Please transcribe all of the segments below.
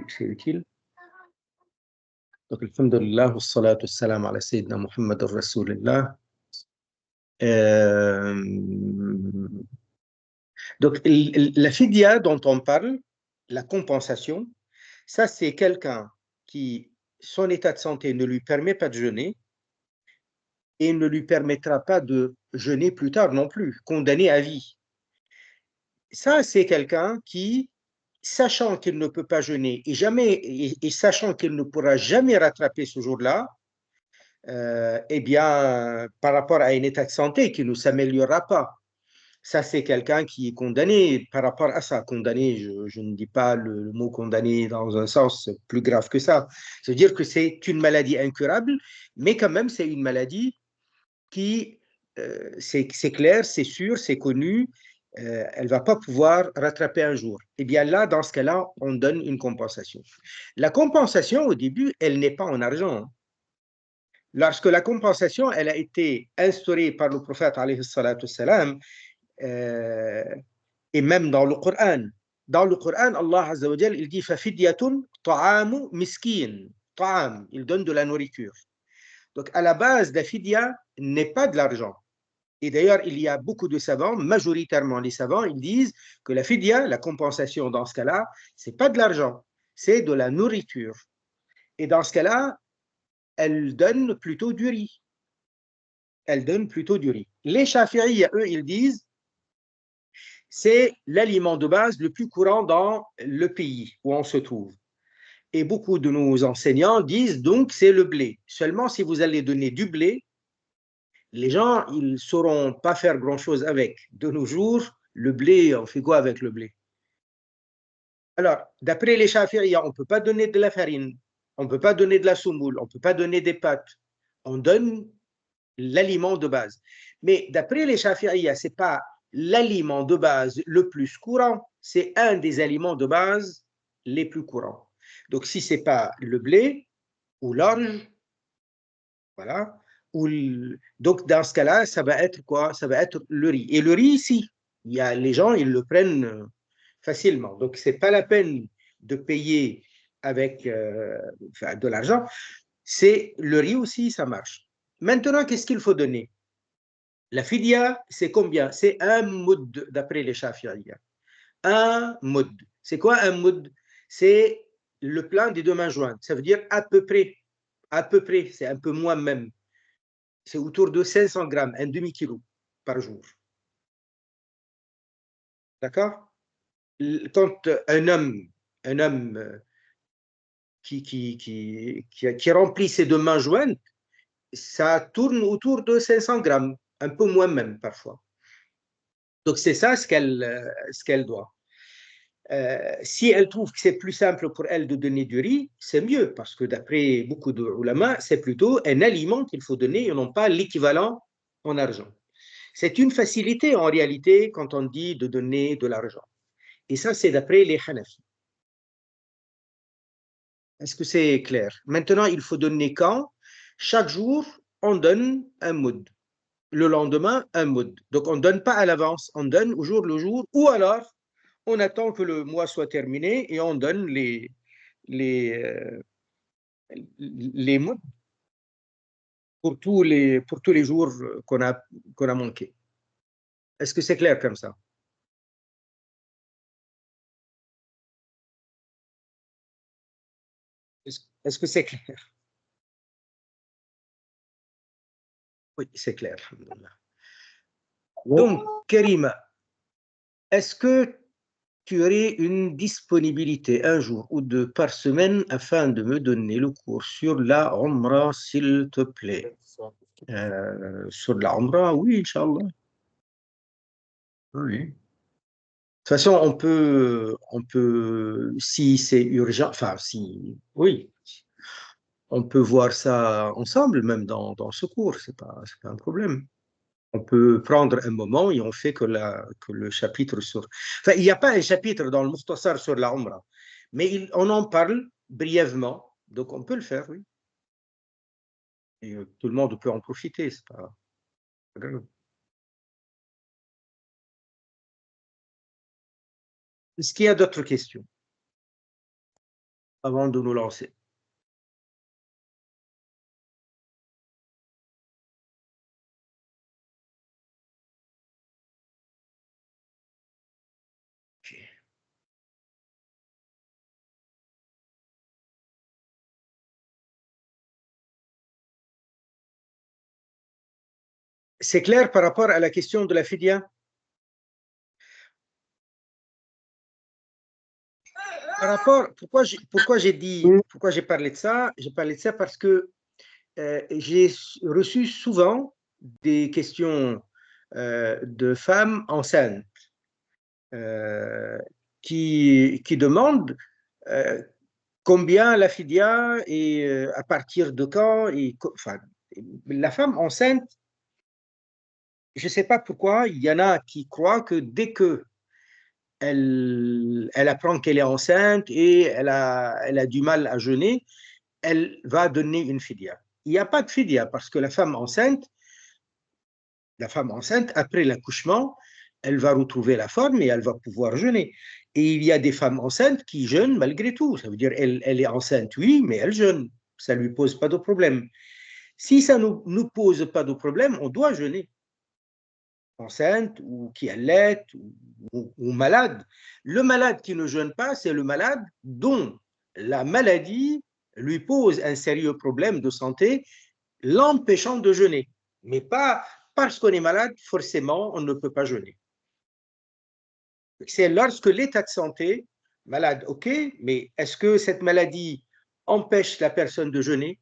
c'est utile. Donc, alhamdulillah, wa salatu salam ala sayyidina Muhammad Rasulullah. Donc, la fidya dont on parle, la compensation, ça c'est quelqu'un qui, son état de santé ne lui permet pas de jeûner et ne lui permettra pas de jeûner plus tard non plus, condamné à vie. Ça c'est quelqu'un qui, sachant qu'il ne peut pas jeûner et sachant qu'il ne pourra jamais rattraper ce jour-là, eh bien, par rapport à un état de santé qui ne s'améliorera pas, ça, c'est quelqu'un qui est condamné par rapport à ça. Condamné, je ne dis pas le mot condamné dans un sens plus grave que ça. C'est-à-dire que c'est une maladie incurable, mais quand même, c'est une maladie qui, c'est clair, c'est sûr, c'est connu, elle ne va pas pouvoir rattraper un jour. Eh bien là, dans ce cas-là, on donne une compensation. La compensation, au début, elle n'est pas en argent. Lorsque la compensation, elle a été instaurée par le prophète, alayhi salatu salam, et même dans le Coran. Dans le Coran, Allah Azza wa Jal, il dit فَفِدْيَةٌ طَعَامُ مِسْكِينٌ. Ta'am, il donne de la nourriture. Donc, à la base, la fidya n'est pas de l'argent. Et d'ailleurs, il y a beaucoup de savants, majoritairement les savants, ils disent que la fidya, la compensation dans ce cas-là, c'est pas de l'argent, c'est de la nourriture. Et dans ce cas-là, elle donne plutôt du riz. Elle donne plutôt du riz. Les Shafi'iyya, eux, ils disent c'est l'aliment de base le plus courant dans le pays où on se trouve. Et beaucoup de nos enseignants disent donc c'est le blé. Seulement si vous allez donner du blé, les gens ils ne sauront pas faire grand-chose avec. De nos jours, le blé, on fait quoi avec le blé? Alors, d'après les Shafi'iyya, on ne peut pas donner de la farine, on ne peut pas donner de la soumoule, on ne peut pas donner des pâtes. On donne l'aliment de base. Mais d'après les Shafi'iyya, ce n'est pas l'aliment de base le plus courant, c'est un des aliments de base les plus courants. Donc, si ce n'est pas le blé ou l'orge, voilà, donc dans ce cas-là, ça va être quoi? Ça va être le riz. Et le riz, ici, les gens, ils le prennent facilement. Donc, ce n'est pas la peine de payer avec de l'argent. C'est le riz aussi, ça marche. Maintenant, qu'est-ce qu'il faut donner? La fidya, c'est combien? C'est un moud d'après les Shafi'iyya. Un moud. C'est quoi un moud? C'est le plein des deux mains jointes. Ça veut dire à peu près. À peu près, c'est un peu moins même. C'est autour de 500 grammes, un demi-kilo par jour. D'accord? Quand un homme qui remplit ses deux mains jointes, ça tourne autour de 500 grammes, un peu moins même parfois. Donc c'est ça ce qu'elle doit. Si elle trouve que c'est plus simple pour elle de donner du riz, c'est mieux, parce que d'après beaucoup de ulama, c'est plutôt un aliment qu'il faut donner et non pas l'équivalent en argent. C'est une facilité en réalité quand on dit de donner de l'argent. Et ça, c'est d'après les Hanafi. Est-ce que c'est clair? Maintenant, il faut donner quand? Chaque jour, on donne un moud. Le lendemain, un moud. Donc, on ne donne pas à l'avance, on donne au jour le jour, ou alors, on attend que le mois soit terminé et on donne les, euh, les moods pour tous les jours qu'on a manqué. Est-ce que c'est clair comme ça? Est-ce que c'est clair? Oui, c'est clair. Donc, Karima, est-ce que tu aurais une disponibilité un jour ou deux par semaine afin de me donner le cours sur la Umrah, s'il te plaît? Sur la Umrah, oui, Inch'Allah. Oui. De toute façon, si c'est urgent, enfin, si, oui, on peut voir ça ensemble, même dans ce cours, c'est pas un problème. On peut prendre un moment et on fait que le chapitre sur... Enfin, il n'y a pas un chapitre dans le Mukhtasar sur la Umrah, mais on en parle brièvement, donc on peut le faire, oui. Et tout le monde peut en profiter, c'est pas grave. Est-ce qu'il y a d'autres questions? avant de nous lancer. Okay. C'est clair par rapport à la question de la fidya? Par rapport, pourquoi j'ai parlé de ça? J'ai parlé de ça parce que j'ai reçu souvent des questions de femmes enceintes qui demandent combien la fidya et à partir de quand. Enfin, la femme enceinte, je ne sais pas pourquoi, il y en a qui croient que dès que elle apprend qu'elle est enceinte et elle a du mal à jeûner, elle va donner une fidya. Il n'y a pas de fidya parce que la femme enceinte, après l'accouchement, elle va retrouver la forme et elle va pouvoir jeûner. Et il y a des femmes enceintes qui jeûnent malgré tout. Ça veut dire elle est enceinte, oui, mais elle jeûne. Ça ne lui pose pas de problème. Si ça ne nous pose pas de problème, on doit jeûner. Enceinte ou qui allait ou malade. Le malade qui ne jeûne pas, c'est le malade dont la maladie lui pose un sérieux problème de santé, l'empêchant de jeûner. Mais pas parce qu'on est malade, forcément, on ne peut pas jeûner. C'est lorsque l'état de santé, malade, ok, mais est-ce que cette maladie empêche la personne de jeûner?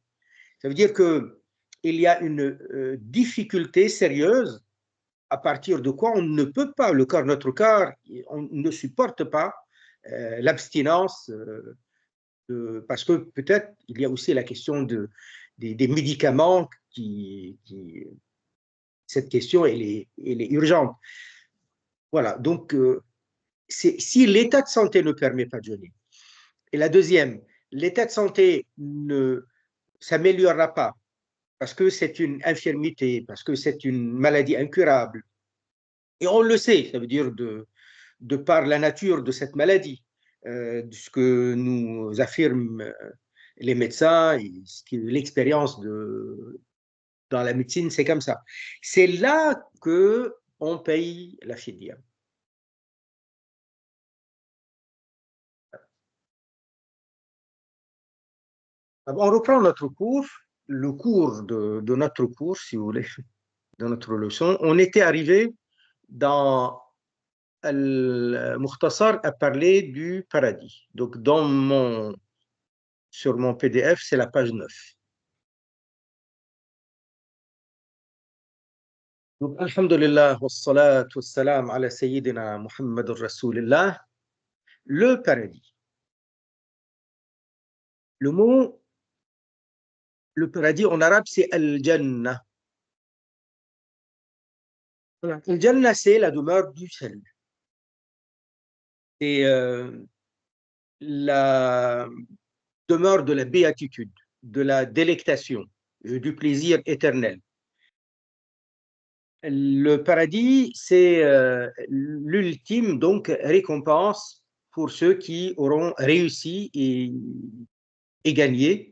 Ça veut dire qu'il y a une difficulté sérieuse à partir de quoi on ne peut pas, notre corps, on ne supporte pas l'abstinence, parce que peut-être il y a aussi la question des médicaments cette question elle est urgente. Voilà, donc si l'état de santé ne permet pas de jeûner, et la deuxième, l'état de santé ne s'améliorera pas parce que c'est une infirmité, parce que c'est une maladie incurable, et on le sait, ça veut dire de par la nature de cette maladie, de ce que nous affirment les médecins, et l'expérience dans la médecine, c'est comme ça. C'est là qu'on paye la fidya. On reprend notre cours, le cours de notre cours, si vous voulez, de notre leçon. On était arrivé dans Al-Mukhtasar à parler du paradis. Donc, sur mon PDF, c'est la page 9. Donc, alhamdulillah, wassalat wassalam ala sayyidina Muhammad Rasulillah, le paradis. Le paradis en arabe, c'est Al-Jannah. Al-Jannah, c'est la demeure du salut. C'est la demeure de la béatitude, de la délectation, du plaisir éternel. Le paradis, c'est l'ultime donc récompense pour ceux qui auront réussi et gagné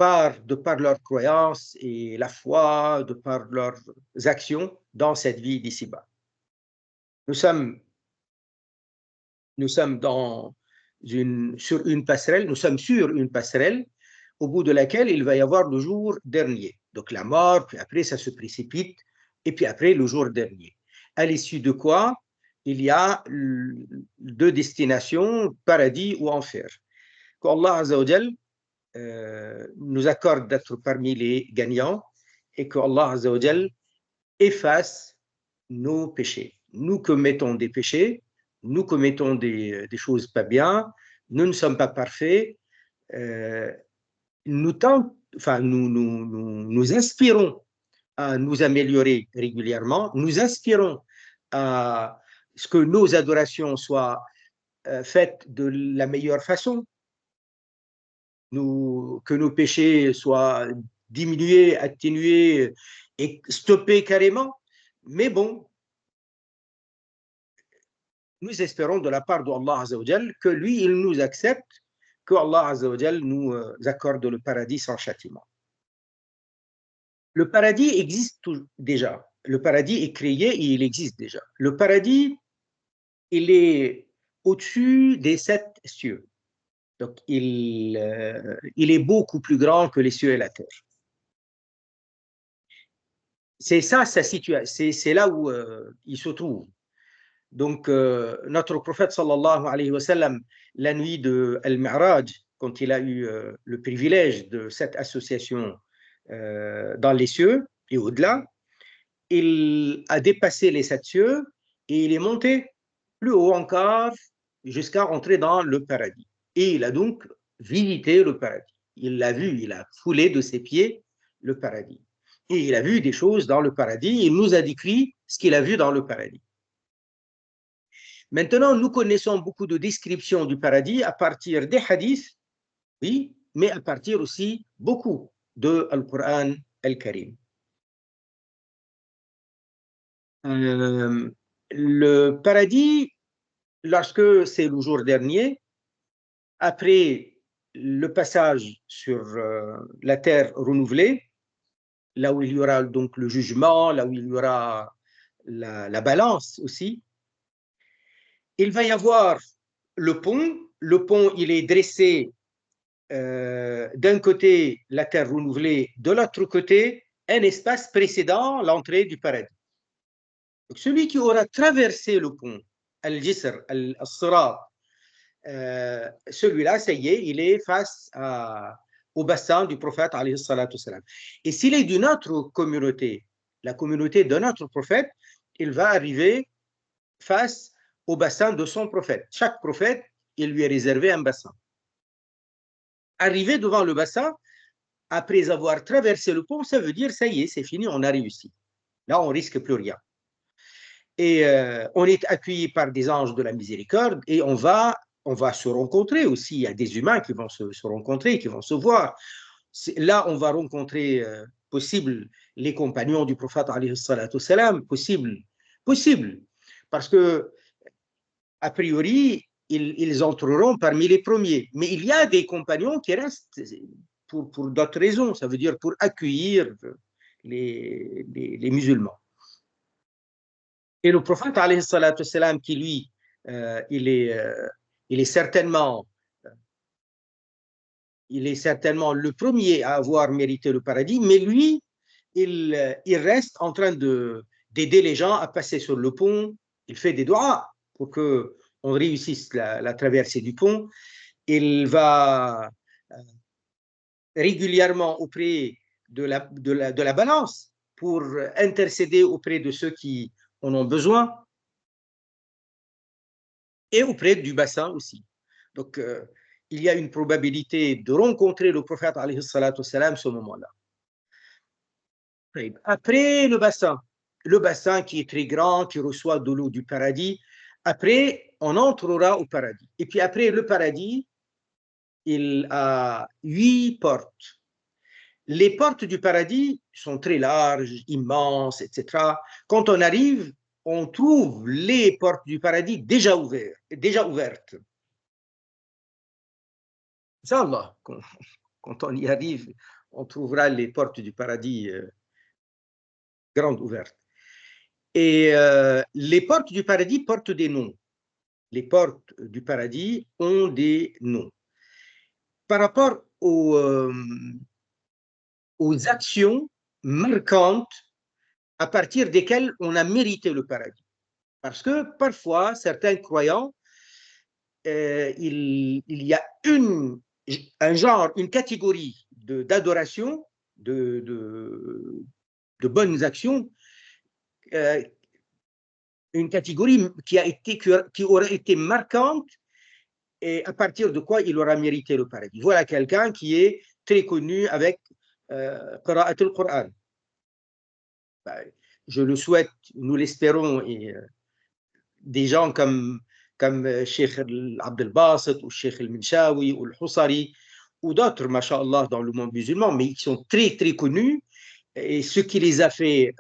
de par leur croyance et la foi, de par leurs actions dans cette vie d'ici-bas. Nous sommes sur une passerelle au bout de laquelle il va y avoir le jour dernier. Donc la mort, puis après ça se précipite, et puis après le jour dernier. À l'issue de quoi, il y a deux destinations, paradis ou enfer. Qu'Allah Azza wa Jal nous accorde d'être parmi les gagnants et qu'Allah Azza wa Jal efface nos péchés. Nous commettons des péchés, nous commettons des choses pas bien, nous ne sommes pas parfaits, nous aspirons à nous améliorer régulièrement, nous aspirons à ce que nos adorations soient faites de la meilleure façon, que nos péchés soient diminués, atténués et stoppés carrément. Mais bon, nous espérons de la part d'Allah Azza wa Jal que lui, il nous accepte que Allah Azza wa Jal nous accorde le paradis sans châtiment. Le paradis existe déjà. Le paradis est créé et il existe déjà. Le paradis, il est au-dessus des 7 cieux. Donc, il est beaucoup plus grand que les cieux et la terre. C'est ça sa situation, c'est là où il se trouve. Donc, notre prophète sallallahu alayhi wa sallam, la nuit de Al-Mi'raj, quand il a eu le privilège de cette association dans les cieux et au-delà, il a dépassé les 7 cieux et il est monté plus haut encore jusqu'à entrer dans le paradis. Et il a donc visité le paradis. Il l'a vu, il a foulé de ses pieds le paradis. Et il a vu des choses dans le paradis. Il nous a décrit ce qu'il a vu dans le paradis. Maintenant, nous connaissons beaucoup de descriptions du paradis à partir des hadiths, oui, mais à partir aussi beaucoup de Al-Qur'an Al-Karim. Le paradis, lorsque c'est le jour dernier, après le passage sur la terre renouvelée, là où il y aura donc le jugement, là où il y aura la balance aussi, il va y avoir le pont. Le pont, il est dressé d'un côté la terre renouvelée, de l'autre côté un espace précédant l'entrée du paradis. Donc, celui qui aura traversé le pont, Al-Jisr, Al-Sirat, celui-là, ça y est, il est face au bassin du prophète, alayhi salatu salam. Et s'il est d'une autre communauté, la communauté de notre prophète, il va arriver face au bassin de son prophète. Chaque prophète, il lui est réservé un bassin. Arriver devant le bassin, après avoir traversé le pont, ça veut dire, ça y est, c'est fini, on a réussi. Là, on risque plus rien. Et on est accueilli par des anges de la miséricorde et on va se rencontrer aussi. Il y a des humains qui vont se rencontrer, qui vont se voir. Là, on va rencontrer possible les compagnons du prophète, alayhi salatu salam, possible, parce que a priori, ils entreront parmi les premiers. Mais il y a des compagnons qui restent pour d'autres raisons, ça veut dire pour accueillir les musulmans. Et le prophète, alayhi salatu salam, qui lui, il est certainement le premier à avoir mérité le paradis, mais lui, il reste en train d'aider les gens à passer sur le pont. Il fait des doigts pour qu'on réussisse la traversée du pont. Il va régulièrement auprès de la balance pour intercéder auprès de ceux qui en ont besoin et auprès du bassin aussi. Donc, il y a une probabilité de rencontrer le prophète alayhi salatu salam ce moment-là. Après le bassin qui est très grand, qui reçoit de l'eau du paradis, après, on entrera au paradis. Et puis après le paradis, il a 8 portes. Les portes du paradis sont très larges, immenses, etc. Quand on arrive, on trouve les portes du paradis déjà ouvertes. Inch'Allah, quand on y arrive, on trouvera les portes du paradis grandes ouvertes. Et les portes du paradis portent des noms. Les portes du paradis ont des noms. Par rapport aux actions marquantes à partir desquelles on a mérité le paradis. Parce que parfois, certains croyants, il y a un genre, une catégorie d'adoration, de bonnes actions, une catégorie qui aurait été marquante et à partir de quoi il aura mérité le paradis. Voilà quelqu'un qui est très connu avec Qira'at al-Qur'an. Je le souhaite, nous l'espérons, et des gens comme Cheikh Abdel Basit ou Cheikh al-Minshawi ou al-Husari ou d'autres, masha'Allah, dans le monde musulman, mais ils sont très très connus et ce qui les a fait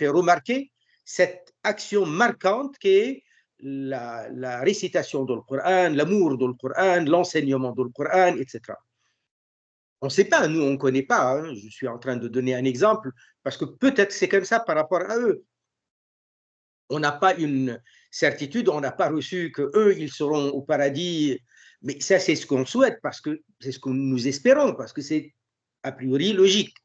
remarquer, cette action marquante qui est la récitation du Coran, l'amour du Coran, l'enseignement du Coran, etc. On ne sait pas, nous, on ne connaît pas. Hein. Je suis en train de donner un exemple parce que peut-être c'est comme ça par rapport à eux. On n'a pas une certitude, on n'a pas reçu qu'eux, ils seront au paradis. Mais ça, c'est ce qu'on souhaite parce que c'est ce que nous espérons, parce que c'est a priori logique.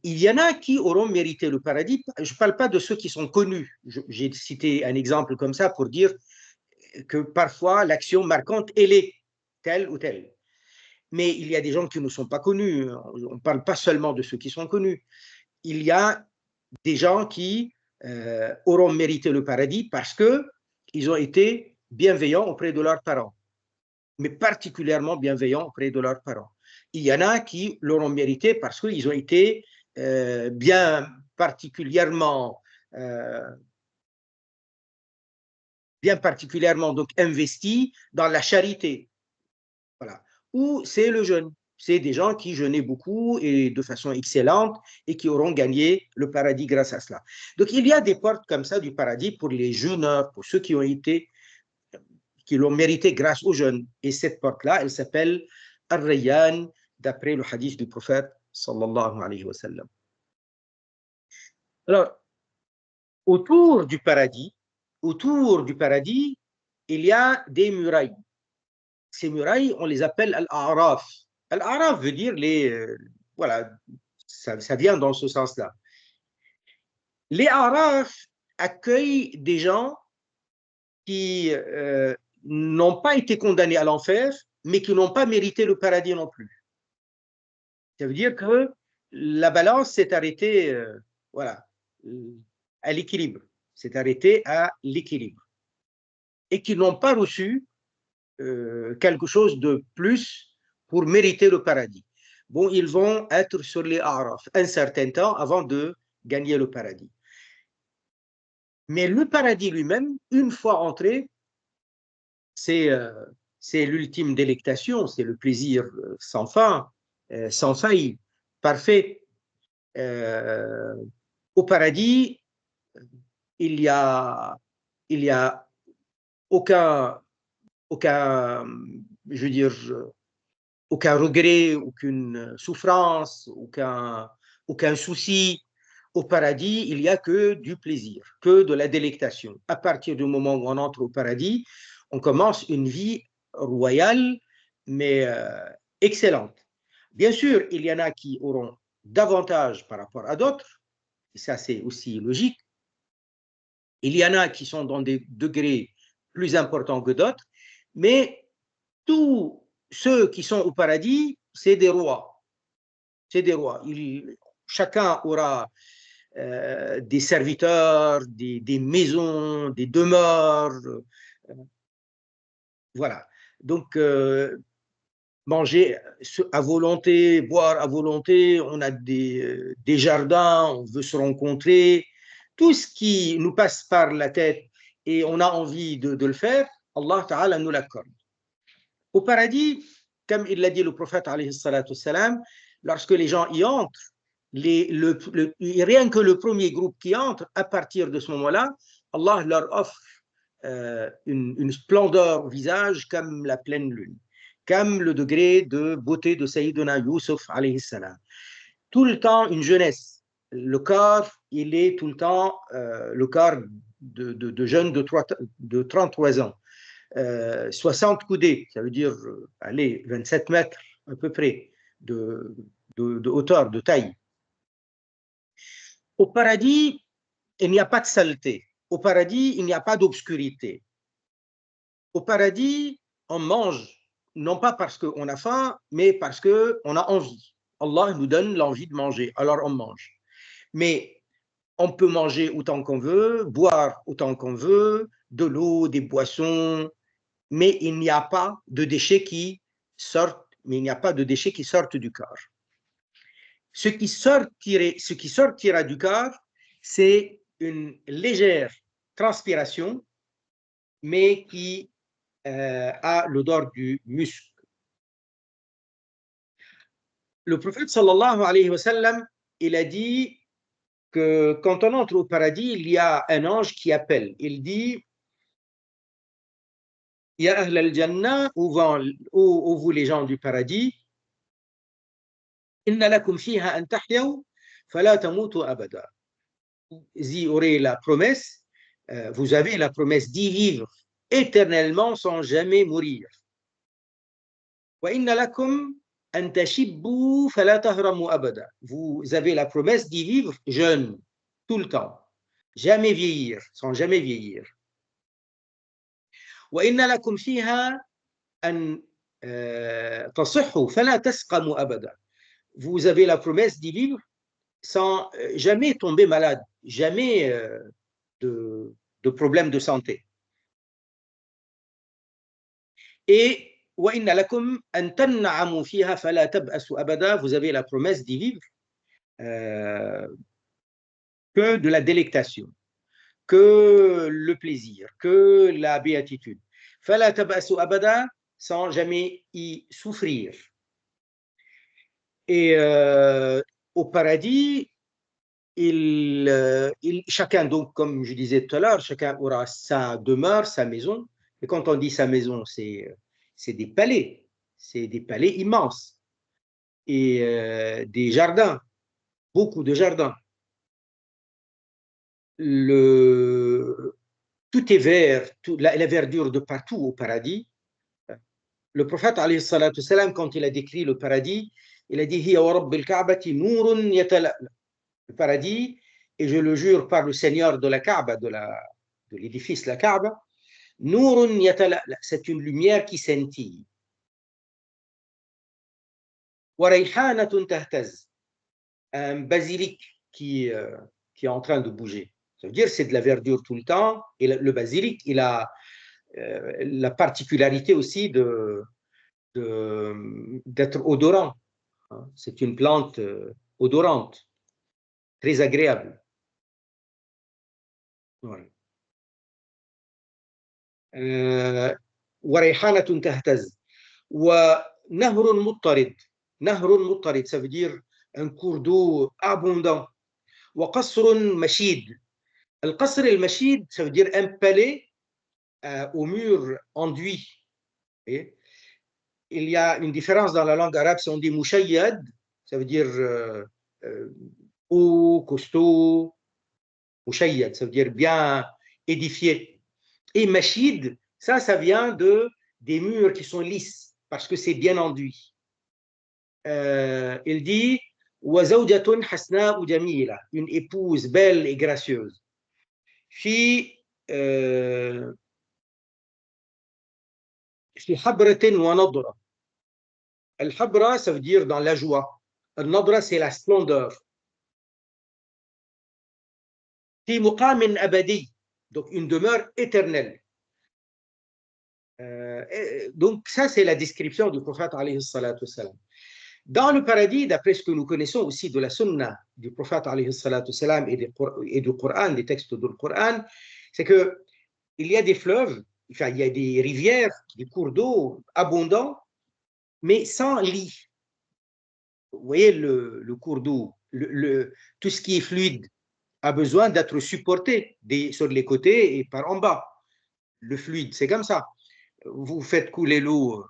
Il y en a qui auront mérité le paradis. Je ne parle pas de ceux qui sont connus. J'ai cité un exemple comme ça pour dire que parfois l'action marquante, elle est telle ou telle. Mais il y a des gens qui ne sont pas connus. On ne parle pas seulement de ceux qui sont connus. Il y a des gens qui auront mérité le paradis parce qu'ils ont été bienveillants auprès de leurs parents, mais particulièrement bienveillants auprès de leurs parents. Il y en a qui l'auront mérité parce qu'ils ont été bien particulièrement donc investis dans la charité. Voilà. Ou c'est le jeûne. C'est des gens qui jeûnaient beaucoup et de façon excellente et qui auront gagné le paradis grâce à cela. Donc il y a des portes comme ça du paradis pour les jeûneurs, pour ceux qui l'ont mérité grâce au jeûne. Et cette porte-là, elle s'appelle Ar-Rayyan, d'après le hadith du prophète sallallahu alayhi wa sallam. Alors, autour du paradis, il y a des murailles. Ces murailles, on les appelle Al-A'raf. Al-A'raf veut dire voilà, ça vient dans ce sens-là. Les A'raf accueillent des gens qui n'ont pas été condamnés à l'enfer, mais qui n'ont pas mérité le paradis non plus. Ça veut dire que la balance s'est arrêtée, voilà, à l'équilibre. S'est arrêtée à l'équilibre. Et qui n'ont pas reçu quelque chose de plus pour mériter le paradis. Bon, ils vont être sur les Araf un certain temps avant de gagner le paradis. Mais le paradis lui-même, une fois entré, c'est l'ultime délectation, c'est le plaisir sans fin, sans faille, parfait. Au paradis, il y a aucun, je veux dire, aucun regret, aucune souffrance, aucun souci. Au paradis, il n'y a que du plaisir, que de la délectation. À partir du moment où on entre au paradis, on commence une vie royale, mais excellente. Bien sûr, il y en a qui auront davantage par rapport à d'autres, et ça c'est aussi logique. Il y en a qui sont dans des degrés plus importants que d'autres, mais tous ceux qui sont au paradis, c'est des rois. C'est des rois. Chacun aura des serviteurs, des maisons, des demeures. Voilà. Donc, manger à volonté, boire à volonté, on a des jardins, on veut se rencontrer. Tout ce qui nous passe par la tête et on a envie de le faire, Allah Ta'ala nous l'accorde. Au paradis, comme il l'a dit le prophète, lorsque les gens y entrent, rien que le premier groupe qui entre, à partir de ce moment-là, Allah leur offre une splendeur au visage comme la pleine lune, comme le degré de beauté de Sayyidina Yusuf alayhi salam. Tout le temps une jeunesse. Le corps, il est tout le temps le corps de jeunes de 33 ans. 60 coudées, ça veut dire, allez, 27 mètres à peu près de hauteur, de taille. Au paradis, il n'y a pas de saleté. Au paradis, il n'y a pas d'obscurité. Au paradis, on mange, non pas parce qu'on a faim, mais parce qu'on a envie. Allah nous donne l'envie de manger, alors on mange. Mais on peut manger autant qu'on veut, boire autant qu'on veut, de l'eau, des boissons, mais il n'y a pas de déchets qui sortent, du corps. Ce qui sortira du corps, c'est une légère transpiration, mais qui a l'odeur du musc. Le prophète sallallahu alayhi wa sallam, il a dit que quand on entre au paradis, il y a un ange qui appelle. Il dit Ya ahl al-jannah, ô vous les gens du paradis, inna lakum fiha an tahyaw fala tamutu abada. Vous y aurez la promesse, vous avez la promesse d'y vivre éternellement sans jamais mourir. Wa inna lakum an tashibbu fala tahramu abada. Vous avez la promesse d'y vivre jeune, tout le temps, jamais vieillir, sans jamais vieillir. وإن لكم فيها أن تصحوا فلا تسقموا أبدا. Vous avez la promesse d'y vivre sans jamais tomber malade, jamais de problème de santé. Et وإن لكم أن تنعموا فيها فلا تبأسوا أبدا. Vous avez la promesse d'y vivre que de la délectation, que le plaisir, que la béatitude. فلا تبأسوا أبدا, sans jamais y souffrir. Et au paradis, chacun, donc, comme je disais tout à l'heure, chacun aura sa demeure, sa maison. Et quand on dit sa maison, c'est des palais immenses et des jardins, beaucoup de jardins. Tout est vert, la verdure de partout au paradis. Le prophète, alayhi salatu salam, quand il a décrit le paradis, il a dit Hiya wa rabbil ka'bati nurun yatala'la. Le paradis, et je le jure par le Seigneur de la Kaaba, de l'édifice la Kaaba, nurun yatala'la, c'est une lumière qui scintille. Wa rayhanatun tahtaz, un basilic qui est en train de bouger. Ça veut dire c'est de la verdure tout le temps, et le basilic, il a la particularité aussi d'être odorant. C'est une plante odorante, très agréable. Voilà. وريحانة تهتز ونهر مضطرد. نهر مضطرد, ça veut dire un cours d'eau abondant. وقصر مشيد. القصر المشيد, ça veut dire un palais au mur enduit. Et il y a une différence dans la langue arabe, si on dit mushayyad, ça veut dire haut, costaud. Mushayyad, ça veut dire bien édifié. Et mashid, ça vient des murs qui sont lisses, parce que c'est bien enduit. Il dit وَزَوْجَةٌ حَسْنَاءُ جَمِيلَةٌ, une épouse belle et gracieuse. في حبرة ونضرة. الحبرة, ça veut dire dans la joie. النضرة, c'est la splendeur. في مقام أبدي, donc une demeure éternelle. Donc ça, c'est la description du prophète alayhi salatu salam. Dans le paradis, d'après ce que nous connaissons aussi de la sunna du prophète alayhi salatu salam et du Coran, des textes du Coran, c'est qu'il y a des fleuves, enfin, il y a des rivières, des cours d'eau abondants, mais sans lit. Vous voyez le cours d'eau, tout ce qui est fluide a besoin d'être supporté sur les côtés et par en bas. Le fluide, c'est comme ça. Vous faites couler l'eau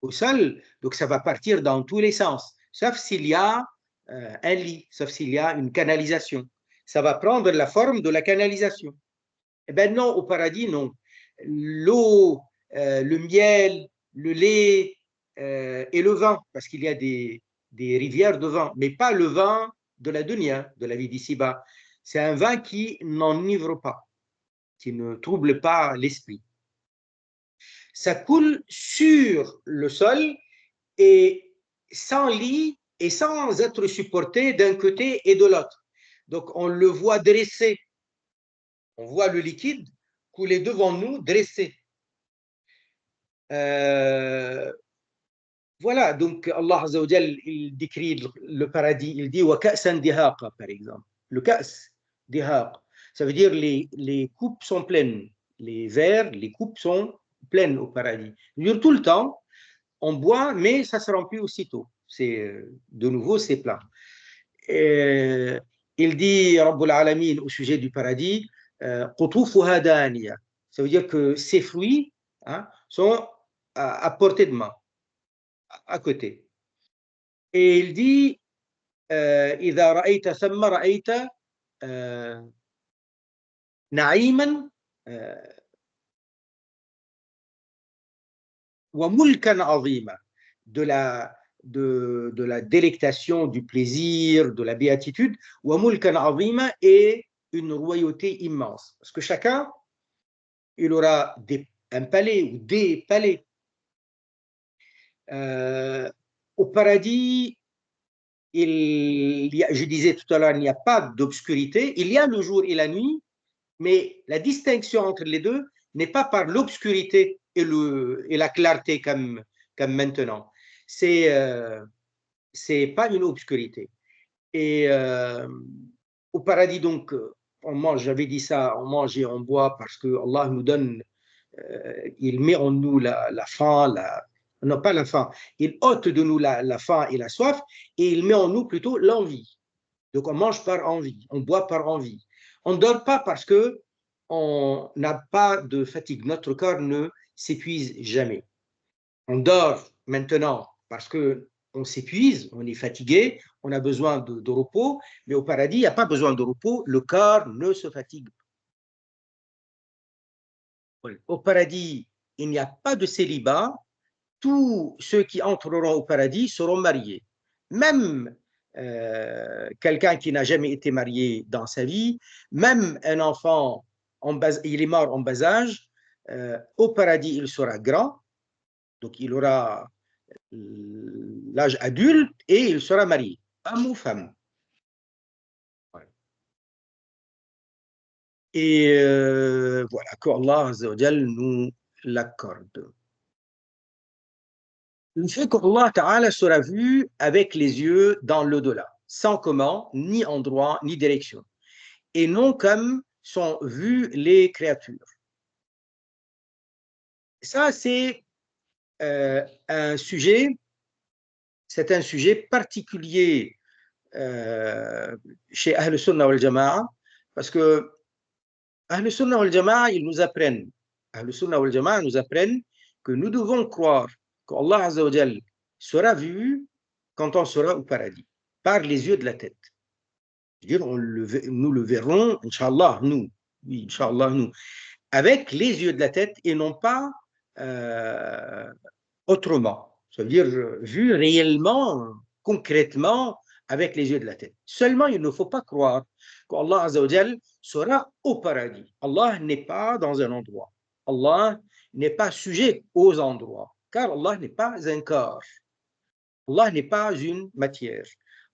au sol, donc ça va partir dans tous les sens, sauf s'il y a un lit, sauf s'il y a une canalisation. Ça va prendre la forme de la canalisation. Eh bien non, au paradis, non. L'eau, le miel, le lait et le vin, parce qu'il y a des rivières de vin, mais pas le vin de la dunya, de la vie d'ici-bas. C'est un vin qui n'enivre pas, qui ne trouble pas l'esprit. Ça coule sur le sol et sans lit et sans être supporté d'un côté et de l'autre. Donc on le voit dressé, on voit le liquide couler devant nous, dressé. Voilà, donc Allah Azza wa Jal, il décrit le paradis, il dit wa ka'san dihaqa, par exemple. Le ka's, dihaq, ça veut dire les coupes sont pleines, les verres, les coupes sont pleines au paradis. Tout le temps, on boit, mais ça se remplit aussitôt. De nouveau, c'est plein. Il dit, Rabbul Alamin, au sujet du paradis, Qutufuha daniya. Ça veut dire que ces fruits, hein, sont à portée de main, à côté. Et il dit, إذا رأيت ثم رأيت نعيما وملكا عظيما, de la délectation, du plaisir, de la béatitude, وملكا عظيما, et une royauté immense. Parce que chacun, il aura un palais ou des palais. Au paradis, je disais tout à l'heure, il n'y a pas d'obscurité. Il y a le jour et la nuit, mais la distinction entre les deux n'est pas par l'obscurité et la clarté comme maintenant. C'est pas une obscurité. Et au paradis, donc, on mange, j'avais dit ça, on mange et on boit parce que Allah nous donne, il met en nous la faim, non pas la faim, il ôte de nous la faim et la soif, et il met en nous plutôt l'envie. Donc on mange par envie, on boit par envie. On ne dort pas parce que on n'a pas de fatigue. Notre corps ne s'épuise jamais. On dort maintenant parce que on s'épuise, on est fatigué, on a besoin de repos, mais au paradis, il n'y a pas besoin de repos, le corps ne se fatigue pas. Au paradis, il n'y a pas de célibat, tous ceux qui entreront au paradis seront mariés. Même quelqu'un qui n'a jamais été marié dans sa vie, même un enfant, il est mort en bas âge, au paradis, il sera grand, donc il aura l'âge adulte et il sera marié, homme ou femme. Et voilà, qu'Allah Azza wa Jal nous l'accorde. Le fait qu'Allah Ta'ala sera vu avec les yeux dans l'au-delà, sans comment, ni endroit, ni direction, et non comme sont vues les créatures. Ça, c'est un sujet, particulier chez Ahl Sunnah wal Jama'a, parce que Ahl Sunnah wal Jama'a, Ahl Sunnah wal Jama'a nous apprennent que nous devons croire qu'Allah Azza wa Jal sera vu quand on sera au paradis, par les yeux de la tête. C'est-à-dire, nous le verrons, Inch'Allah, oui, Inch'Allah, avec les yeux de la tête et non pas autrement. Ça veut dire vu réellement, concrètement, avec les yeux de la tête. Seulement, il ne faut pas croire qu'Allah Azza wa Jal sera au paradis. Allah n'est pas dans un endroit. Allah n'est pas sujet aux endroits, car Allah n'est pas un corps. Allah n'est pas une matière.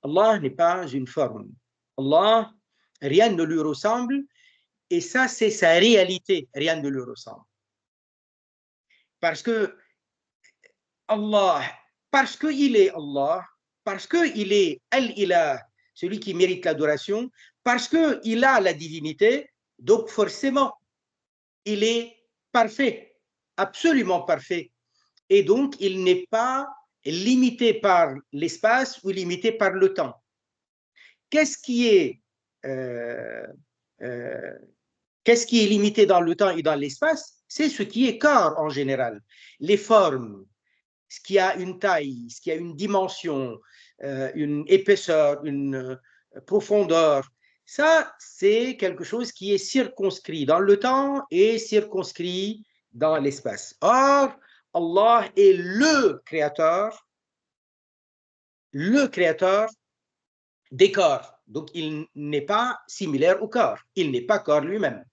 Allah n'est pas une forme. Allah, rien ne lui ressemble, et ça, c'est sa réalité. Rien ne lui ressemble. Parce que Allah, parce qu'il est Allah, parce qu'il est Al-Ilah, celui qui mérite l'adoration, parce qu'il a la divinité, donc forcément, il est parfait, absolument parfait. Et donc, il n'est pas limité par l'espace ou limité par le temps. Qu'est-ce qui est limité dans le temps et dans l'espace? C'est ce qui est corps en général. Les formes, ce qui a une taille, ce qui a une dimension, une épaisseur, une profondeur, ça, c'est quelque chose qui est circonscrit dans le temps et circonscrit dans l'espace. Or, Allah est le créateur des corps. Donc, il n'est pas similaire au corps. Il n'est pas corps lui-même.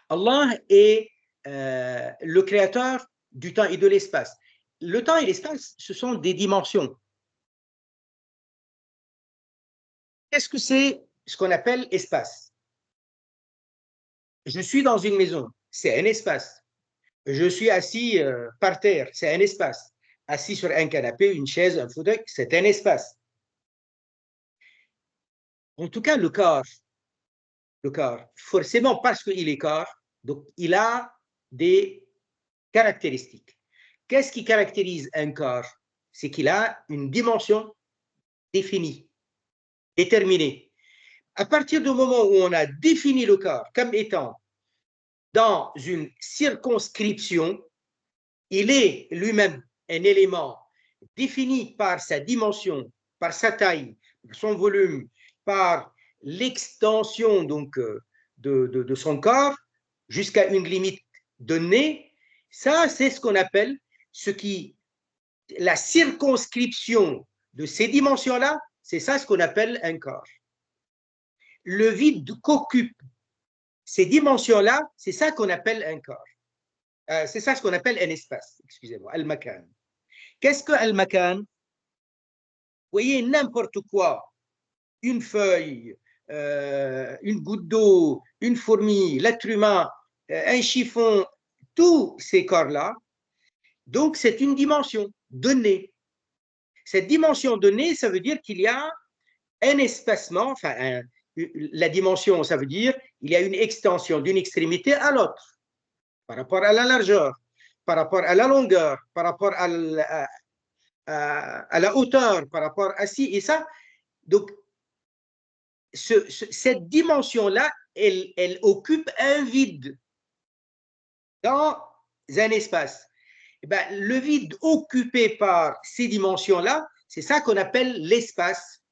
Allah est le créateur du temps et de l'espace. Le temps et l'espace, ce sont des dimensions. Qu'est-ce que c'est ce qu'on appelle espace? Je suis dans une maison, c'est un espace. Je suis assis par terre, c'est un espace. Assis sur un canapé, une chaise, un fauteuil, c'est un espace. En tout cas, le corps, forcément parce qu'il est corps, donc il a des caractéristiques. Qu'est-ce qui caractérise un corps? C'est qu'il a une dimension définie, déterminée. À partir du moment où on a défini le corps comme étant dans une circonscription, il est lui-même un élément défini par sa dimension, par sa taille, son volume, par l'extension donc de son corps jusqu'à une limite donnée. Ça, c'est ce qu'on appelle la circonscription de ces dimensions-là, c'est ça ce qu'on appelle un corps. Le vide qu'occupe ces dimensions-là, c'est ça qu'on appelle un corps. C'est ça ce qu'on appelle un espace, excusez-moi, al-makan. Qu'est-ce que al-makan? Vous voyez, n'importe quoi, une feuille, une goutte d'eau, une fourmi, l'être humain, un chiffon, tous ces corps-là, donc c'est une dimension donnée. Cette dimension donnée, ça veut dire qu'il y a un espacement, enfin, la dimension, ça veut dire il y a une extension d'une extrémité à l'autre, par rapport à la largeur, par rapport à la longueur, par rapport à la hauteur, par rapport à ci et ça. Donc, cette dimension-là, elle occupe un vide dans un espace. Et bien, le vide occupé par ces dimensions-là, c'est ça qu'on appelle l'espace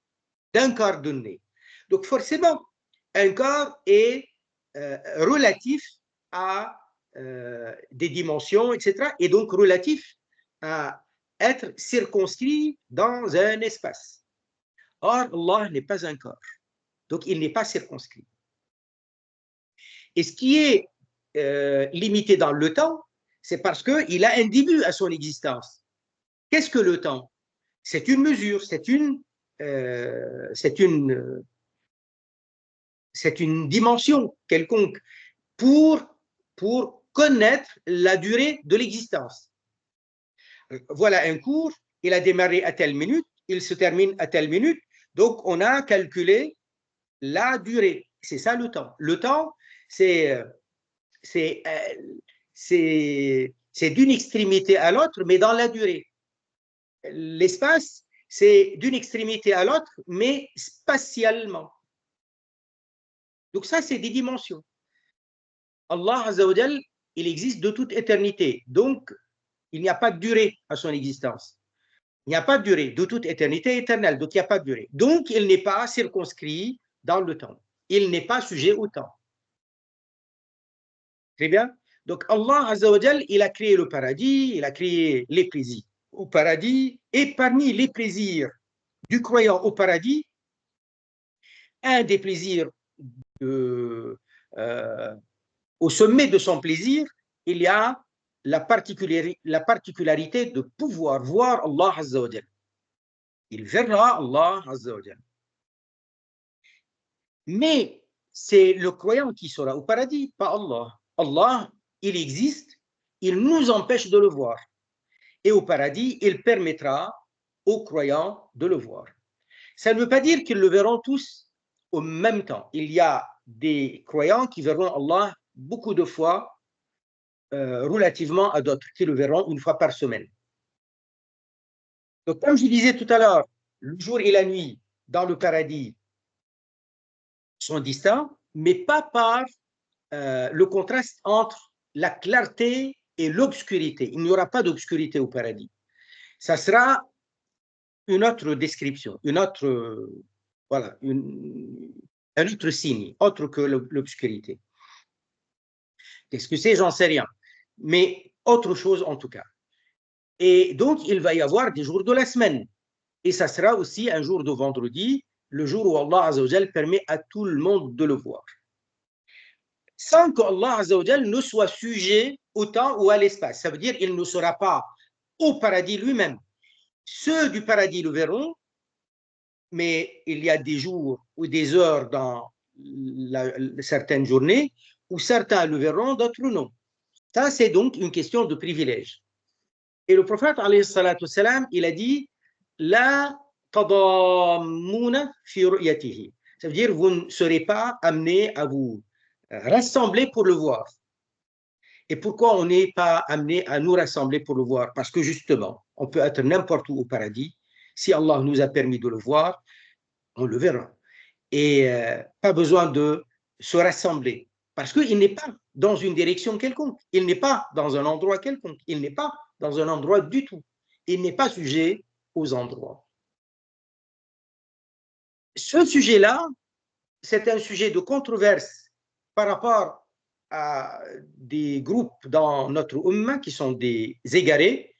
d'un corps donné. Donc, forcément, un corps est relatif à des dimensions, etc., et donc relatif à être circonscrit dans un espace. Or, Allah n'est pas un corps, donc il n'est pas circonscrit. Et ce qui est limité dans le temps, c'est parce qu'il a un début à son existence. Qu'est-ce que le temps? C'est une mesure, c'est une dimension quelconque pour connaître la durée de l'existence. Voilà un cours, il a démarré à telle minute, il se termine à telle minute, donc on a calculé la durée. C'est ça le temps. Le temps, c'est d'une extrémité à l'autre, mais dans la durée. L'espace, c'est d'une extrémité à l'autre, mais spatialement. Donc ça, c'est des dimensions. Allah Azza wa Jal, il existe de toute éternité. Donc, il n'y a pas de durée à son existence. Il n'y a pas de durée. De toute éternité éternelle. Donc, il n'y a pas de durée. Donc, il n'est pas circonscrit dans le temps. Il n'est pas sujet au temps. Très bien. Donc, Allah Azza wa Jal, il a créé le paradis, il a créé les plaisirs au paradis. Et parmi les plaisirs du croyant au paradis, un des plaisirs au sommet de son plaisir, il y a la particularité de pouvoir voir Allah Azza wa Jal. Il verra Allah Azza wa Jal. Mais c'est le croyant qui sera au paradis, pas Allah. Allah, il existe, il nous empêche de le voir. Et au paradis, il permettra aux croyants de le voir. Ça ne veut pas dire qu'ils le verront tous au même temps. Il y a des croyants qui verront Allah beaucoup de fois relativement à d'autres qui le verront une fois par semaine. Donc, comme je disais tout à l'heure, le jour et la nuit dans le paradis sont distincts, mais pas par le contraste entre la clarté et l'obscurité. Il n'y aura pas d'obscurité au paradis. Ça sera une autre description, une autre, voilà, un autre signe, autre que l'obscurité. Qu'est-ce que c'est? J'en sais rien. Mais autre chose en tout cas. Et donc, il va y avoir des jours de la semaine. Et ça sera aussi un jour de vendredi, le jour où Allah Azza wa Jal permet à tout le monde de le voir. Sans qu'Allah Azza wa Jal ne soit sujet au temps ou à l'espace. Ça veut dire qu'il ne sera pas au paradis lui-même. Ceux du paradis le verront, mais il y a des jours ou des heures dans certaines journées où certains le verront, d'autres non. Ça, c'est donc une question de privilège. Et le prophète, alayhi salatu wassalam, il a dit La tadammuna fi ru'yatihi. Ça veut dire vous ne serez pas amenés à vous rassembler pour le voir. Et pourquoi on n'est pas amené à nous rassembler pour le voir? Parce que justement, on peut être n'importe où au paradis. Si Allah nous a permis de le voir, on le verra. et pas besoin de se rassembler. Parce qu'il n'est pas dans une direction quelconque, il n'est pas dans un endroit quelconque, il n'est pas dans un endroit du tout. Il n'est pas sujet aux endroits. Ce sujet-là, c'est un sujet de controverse par rapport à des groupes dans notre Ummah qui sont des égarés,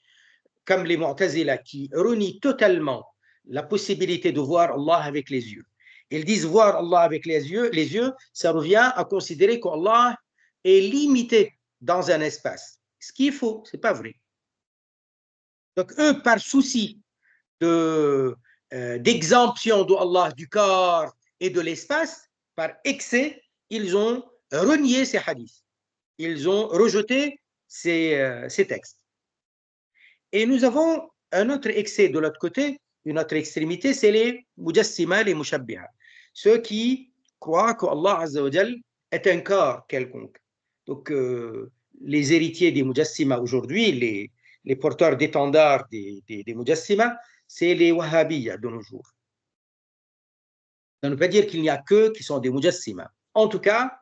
comme les Mu'tazila, qui renient totalement la possibilité de voir Allah avec les yeux. Ils disent voir Allah avec les yeux, ça revient à considérer qu'Allah est limité dans un espace. Ce qui est faux, ce n'est pas vrai. Donc, eux, par souci d'exemption d'Allah du corps et de l'espace, par excès, ils ont renié ces hadiths. Ils ont rejeté ces textes. Et nous avons un autre excès de l'autre côté, une autre extrémité, c'est les mujassima, les mushabbiha. Ceux qui croient qu'Allah Azza wa Jal est un corps quelconque. Donc, les héritiers des mujassima aujourd'hui, les porteurs d'étendards des mujassima, c'est les wahhabiyya de nos jours. Ça ne veut pas dire qu'il n'y a qu'eux qui sont des mujassima. En tout cas,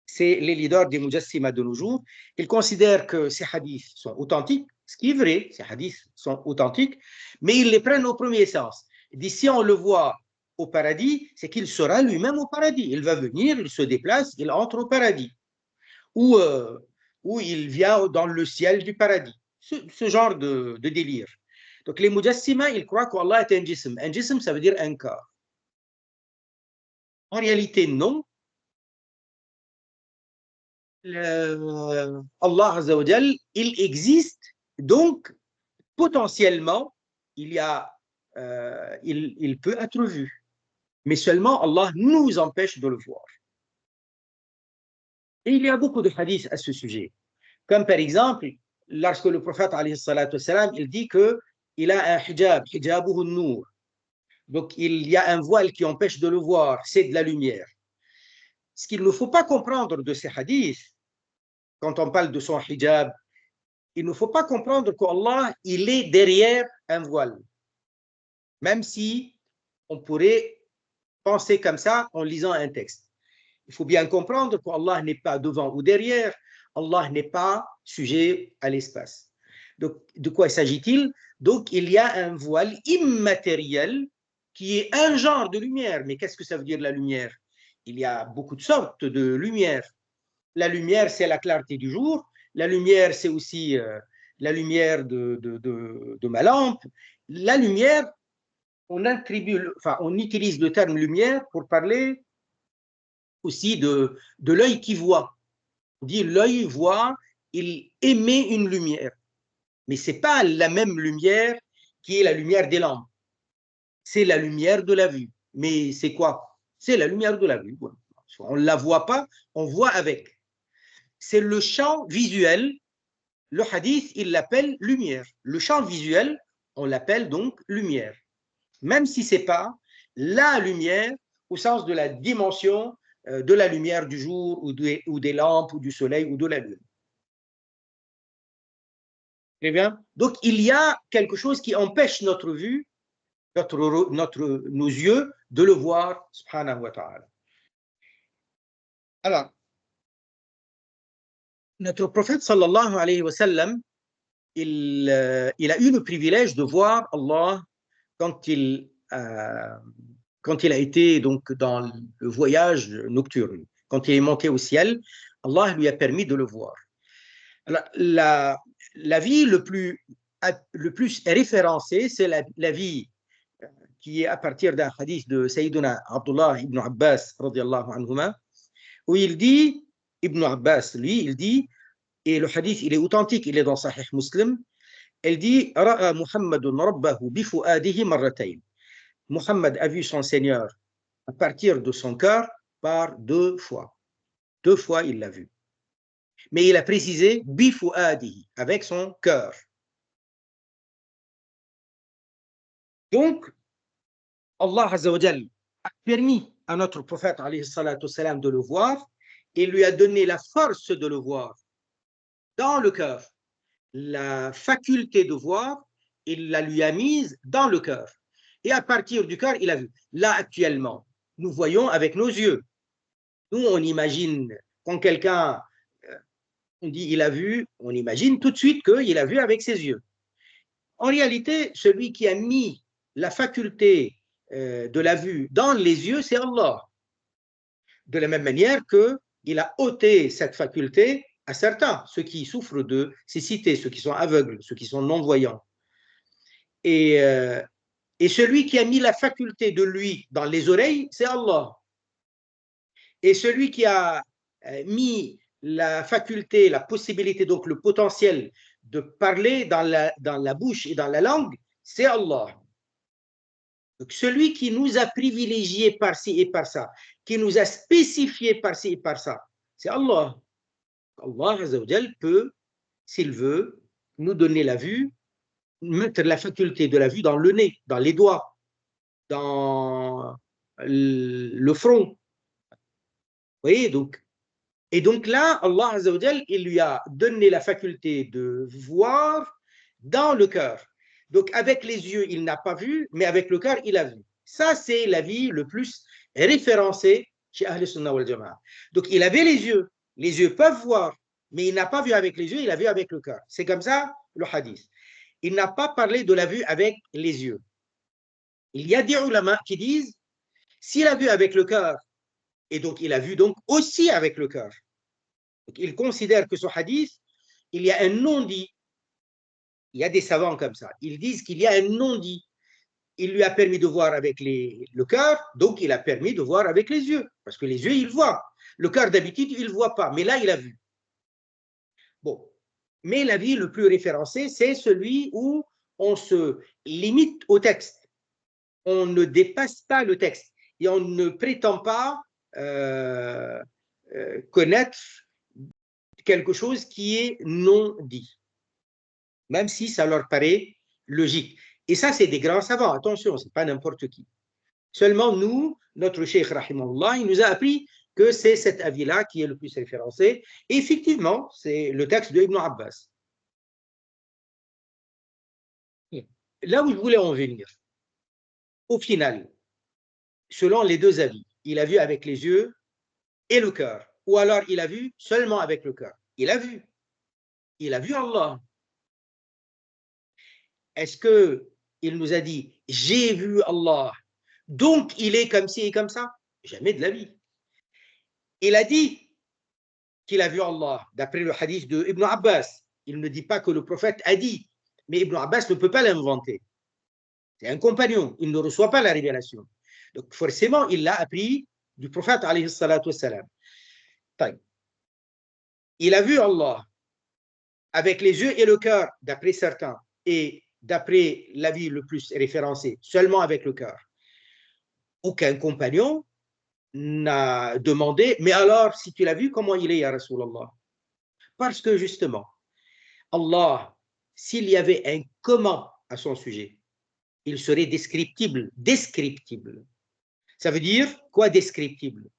c'est les leaders des mujassima de nos jours. Ils considèrent que ces hadiths sont authentiques, ce qui est vrai, ces hadiths sont authentiques, mais ils les prennent au premier sens. Ils disent, si on le voit au paradis, c'est qu'il sera lui-même au paradis. Il va venir, il se déplace, il entre au paradis. Ou il vient dans le ciel du paradis. Ce genre de délire. Donc les mujassima, ils croient qu'Allah est un jism. Un jism, ça veut dire un corps. En réalité, non. Allah Azza wa Jal, il existe, donc potentiellement, il peut être vu. Mais seulement Allah nous empêche de le voir. Et il y a beaucoup de hadiths à ce sujet. Comme par exemple, lorsque le prophète alayhi salatu wassalam, il dit qu'il a un hijab, hijabuhu nour. Donc il y a un voile qui empêche de le voir, c'est de la lumière. Ce qu'il ne faut pas comprendre de ces hadiths, quand on parle de son hijab, il ne faut pas comprendre qu'Allah, il est derrière un voile. Même si on pourrait penser comme ça en lisant un texte. Il faut bien comprendre qu'Allah n'est pas devant ou derrière, Allah n'est pas sujet à l'espace. Donc, de quoi s'agit-il? Donc, il y a un voile immatériel qui est un genre de lumière. Mais qu'est-ce que ça veut dire la lumière? Il y a beaucoup de sortes de lumière. La lumière, c'est la clarté du jour. La lumière, c'est aussi la lumière de ma lampe. La lumière, on utilise le terme lumière pour parler aussi de l'œil qui voit. On dit l'œil voit, il émet une lumière. Mais ce n'est pas la même lumière qui est la lumière des lampes. C'est la lumière de la vue. Mais c'est quoi? C'est la lumière de la vue. On ne la voit pas, on voit avec. C'est le champ visuel. Le hadith, il l'appelle lumière. Le champ visuel, on l'appelle donc lumière. Même si ce n'est pas la lumière au sens de la dimension de la lumière du jour ou des lampes ou du soleil ou de la lune. Très bien. Donc, il y a quelque chose qui empêche notre vue, nos yeux, de le voir, subhanahu wa ta'ala. Alors, notre prophète, sallallahu alayhi wa sallam, il a eu le privilège de voir Allah quand il a été donc dans le voyage nocturne. Quand il est monté au ciel, Allah lui a permis de le voir. Alors, la vie le plus référencée, c'est la vie qui est à partir d'un hadith de Sayyiduna Abdullah ibn Abbas, radiallahu anhuma, où il dit, Ibn Abbas, lui, il dit, et le hadith, il est authentique, il est dans Sahih Muslim, il dit, Ra'a Muhammadun rabbahu bifu'adihi marratayn. Muhammad a vu son Seigneur à partir de son cœur par 2 fois. 2 fois, il l'a vu. Mais il a précisé bifu'adihi, avec son cœur. Donc, Allah Azza wa Jal a permis à notre prophète alayhi salatu salam de le voir et lui a donné la force de le voir dans le cœur. La faculté de voir, il la lui a mise dans le cœur. Et à partir du cœur, il a vu. Là, actuellement, nous voyons avec nos yeux. Nous, on imagine, quand quelqu'un, on dit il a vu, on imagine tout de suite qu'il a vu avec ses yeux. En réalité, celui qui a mis la faculté de la vue dans les yeux, c'est Allah. De la même manière qu'il a ôté cette faculté à certains, ceux qui souffrent de cécité, ceux qui sont aveugles, ceux qui sont non-voyants. Et celui qui a mis la faculté de lui dans les oreilles, c'est Allah. Et celui qui a mis la faculté, la possibilité, donc le potentiel de parler dans la bouche et dans la langue, c'est Allah. Donc celui qui nous a privilégiés par-ci et par-ça, qui nous a spécifiés par-ci et par-ça, c'est Allah. Allah Azza wa Jal peut, s'il veut, nous donner la vue, mettre la faculté de la vue dans le nez, dans les doigts, dans le front. Vous voyez, donc. Et donc là, Allah Azza wa Jal, il lui a donné la faculté de voir dans le cœur. Donc avec les yeux, il n'a pas vu, mais avec le cœur, il a vu. Ça, c'est l'avis le plus référencé chez Ahl Sunnah wal Jama'a. Donc il avait les yeux peuvent voir, mais il n'a pas vu avec les yeux, il a vu avec le cœur. C'est comme ça le hadith. Il n'a pas parlé de la vue avec les yeux. Il y a des ulama qui disent, s'il a vu avec le cœur, et donc il a vu donc aussi avec le cœur. Donc, il considère que ce hadith, il y a un non-dit. Il y a des savants comme ça. Ils disent qu'il y a un non-dit. Il lui a permis de voir avec le cœur, donc il a permis de voir avec les yeux. Parce que les yeux, ils voient. Le cœur, d'habitude, il ne voit pas. Mais là, il a vu. Bon. Mais l'avis le plus référencé, c'est celui où on se limite au texte. On ne dépasse pas le texte. Et on ne prétend pas connaître quelque chose qui est non dit, même si ça leur paraît logique. Et ça, c'est des grands savants, attention, ce n'est pas n'importe qui. Seulement nous, notre cheikh, rahimahullah, il nous a appris que c'est cet avis-là qui est le plus référencé. Et effectivement, c'est le texte de Ibn Abbas. Là où je voulais en venir, au final, selon les deux avis, il a vu avec les yeux et le cœur, ou alors il a vu seulement avec le cœur. Il a vu Allah. Est-ce qu'il nous a dit « j'ai vu Allah », donc il est comme ci et comme ça? Jamais de la vie. Il a dit qu'il a vu Allah, d'après le hadith de Ibn Abbas. Il ne dit pas que le prophète a dit, mais Ibn Abbas ne peut pas l'inventer. C'est un compagnon, il ne reçoit pas la révélation. Donc forcément, il l'a appris du prophète alayhi salatu wassalam. Il a vu Allah avec les yeux et le cœur, d'après certains, et d'après l'avis le plus référencé, seulement avec le cœur. Aucun compagnon n'a demandé, mais alors, si tu l'as vu, comment il est, ya Rasulallah? Parce que justement, Allah, s'il y avait un comment à son sujet, il serait descriptible. Descriptible. Ça veut dire quoi descriptible?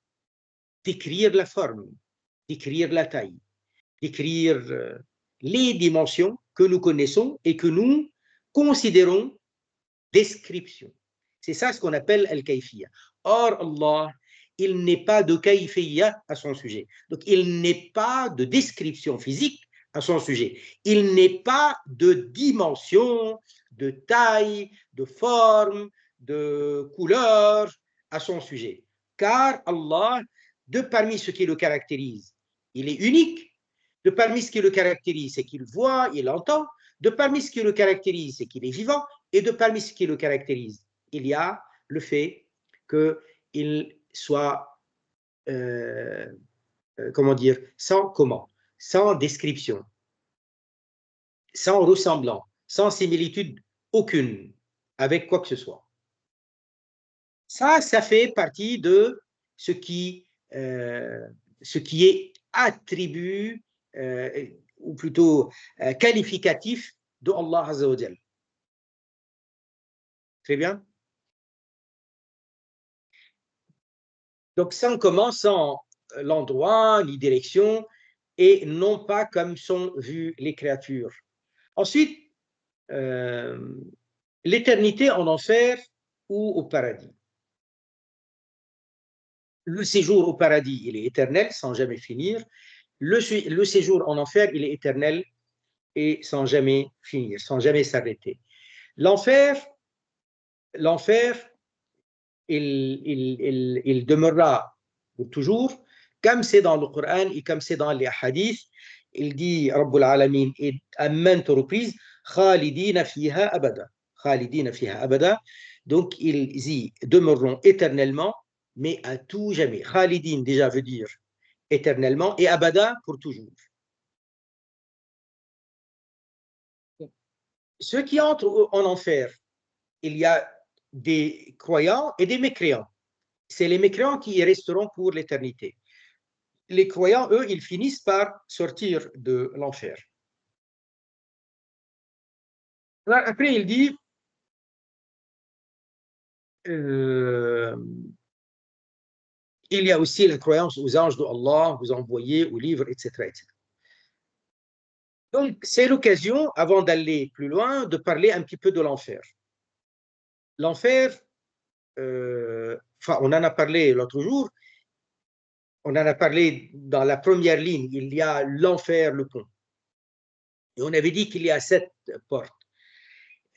Décrire la forme, décrire la taille, décrire les dimensions que nous connaissons et que nous considérons description. C'est ça ce qu'on appelle al-kayfiyya. Or, Allah, il n'est pas de kayfiyya à son sujet. Donc, il n'est pas de description physique à son sujet. Il n'est pas de dimension, de taille, de forme, de couleur à son sujet. Car Allah, de parmi ce qui le caractérise, il est unique. De parmi ce qui le caractérise, c'est qu'il voit, il entend. De parmi ce qui le caractérise, c'est qu'il est vivant. Et de parmi ce qui le caractérise, il y a le fait qu'il soit, comment dire, sans description, sans ressemblant, sans similitude aucune avec quoi que ce soit. Ça fait partie de ce qui est attribut, ou plutôt qualificatif de Allah Azza wa Jal. Très bien. Donc, sans comment, sans l'endroit, ni direction, et non pas comme sont vues les créatures. Ensuite, l'éternité en enfer ou au paradis. le séjour au paradis, il est éternel, sans jamais finir. Le séjour en enfer, il est éternel et sans jamais finir, sans jamais s'arrêter. L'enfer, l'enfer, il demeurera pour toujours, comme c'est dans le Coran et comme c'est dans les hadiths. Il dit, Rabbul Alamin, à maintes reprises, Khalidina fiha abada. Khalidina fiha abada. Donc, ils y demeureront éternellement, mais à tout jamais. Khalidin, déjà, veut dire éternellement, et abada, pour toujours. Ceux qui entrent en enfer, il y a des croyants et des mécréants. C'est les mécréants qui y resteront pour l'éternité. Les croyants, eux, ils finissent par sortir de l'enfer. Après, il dit il y a aussi la croyance aux anges d'Allah, aux envoyés, aux livres, etc., etc. Donc, c'est l'occasion, avant d'aller plus loin, de parler un petit peu de l'enfer. L'enfer, on en a parlé l'autre jour, on en a parlé dans la première ligne, il y a l'enfer, le pont. Et on avait dit qu'il y a 7 portes.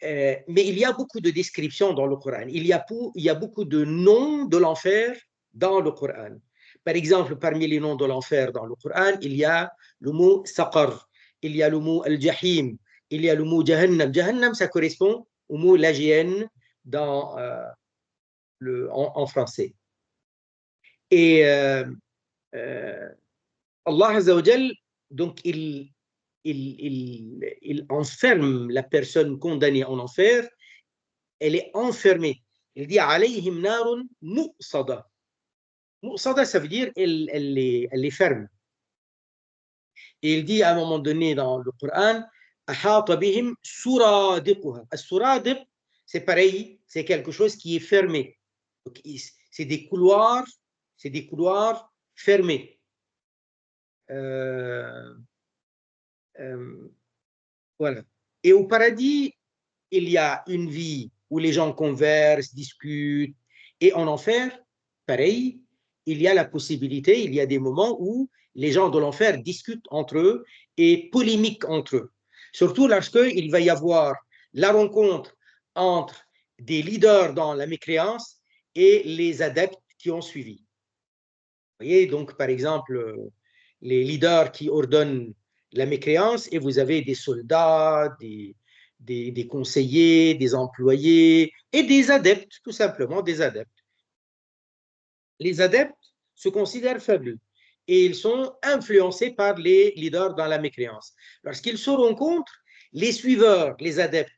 Mais il y a beaucoup de descriptions dans le Coran. Il y a beaucoup de noms de l'enfer dans le Coran. Par exemple, parmi les noms de l'enfer dans le Coran, il y a le mot Saqar, il y a le mot Al-Jahim, il y a le mot Jahannam. Jahannam, ça correspond au mot l'AGN en français. Et Allah Azza wa Jal, donc il enferme la personne condamnée en enfer, elle est enfermée. Il dit alayhim narun mu'sada. Mu'sada, ça veut dire elle les ferme. Et il dit à un moment donné dans le Coran, ahata bihim suradiquha. As-suradiq, c'est pareil, c'est quelque chose qui est fermé. C'est des couloirs fermés. Voilà. Et au paradis, il y a une vie où les gens conversent, discutent, et en enfer, pareil, il y a la possibilité, il y a des moments où les gens de l'enfer discutent entre eux et polémiquent entre eux. Surtout lorsqu'il va y avoir la rencontre entre des leaders dans la mécréance et les adeptes qui ont suivi. Vous voyez, donc par exemple, les leaders qui ordonnent la mécréance et vous avez des soldats, des conseillers, des employés et des adeptes, tout simplement des adeptes. Les adeptes se considèrent faibles et ils sont influencés par les leaders dans la mécréance. Lorsqu'ils se rencontrent, les suiveurs, les adeptes,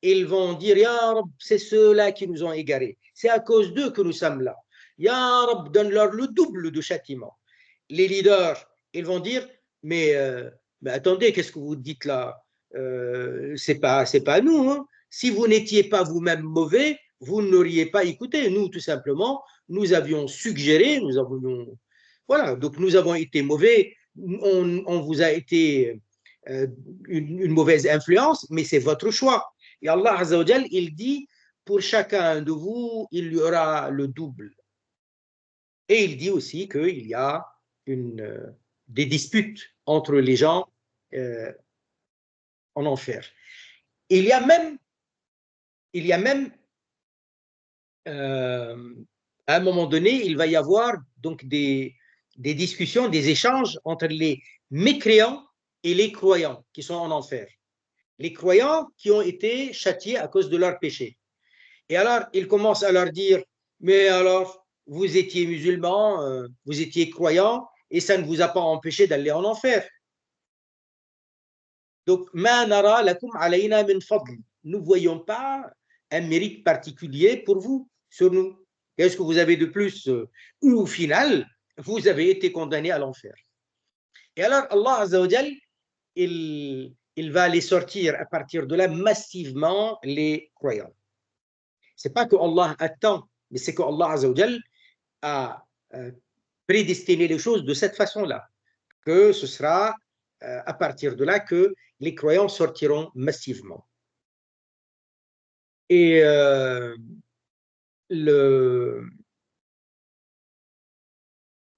ils vont dire Ya Rab, c'est ceux-là qui nous ont égarés. C'est à cause d'eux que nous sommes là. Ya Rab, donne-leur le double de châtiment. Les leaders, ils vont dire mais attendez, qu'est-ce que vous dites là? C'est pas nous. Hein. Si vous n'étiez pas vous-même mauvais, vous n'auriez pas écouté. Nous, tout simplement, nous avions suggéré, voilà, donc nous avons été mauvais, on vous a été une mauvaise influence, mais c'est votre choix. Et Allah Azza wa Jal, il dit, pour chacun de vous, il y aura le double. Et il dit aussi qu'il y a des disputes entre les gens en enfer. Il y a même à un moment donné, il va y avoir donc des discussions, des échanges entre les mécréants et les croyants qui sont en enfer. Les croyants qui ont été châtiés à cause de leurs péchés. Et alors, il commence à leur dire, mais alors, vous étiez musulmans, vous étiez croyants, et ça ne vous a pas empêché d'aller en enfer. Donc, ma nara lakum alayna min fadl. Nous ne voyons pas un mérite particulier pour vous, sur nous. Qu'est-ce que vous avez de plus? Ou au final, vous avez été condamné à l'enfer. Et alors, Allah Azza wa Jal, il va les sortir à partir de là massivement les croyants. C'est pas que Allah attend, mais c'est que Allah Azza wa Jal a prédestiné les choses de cette façon-là, que ce sera à partir de là que les croyants sortiront massivement. Et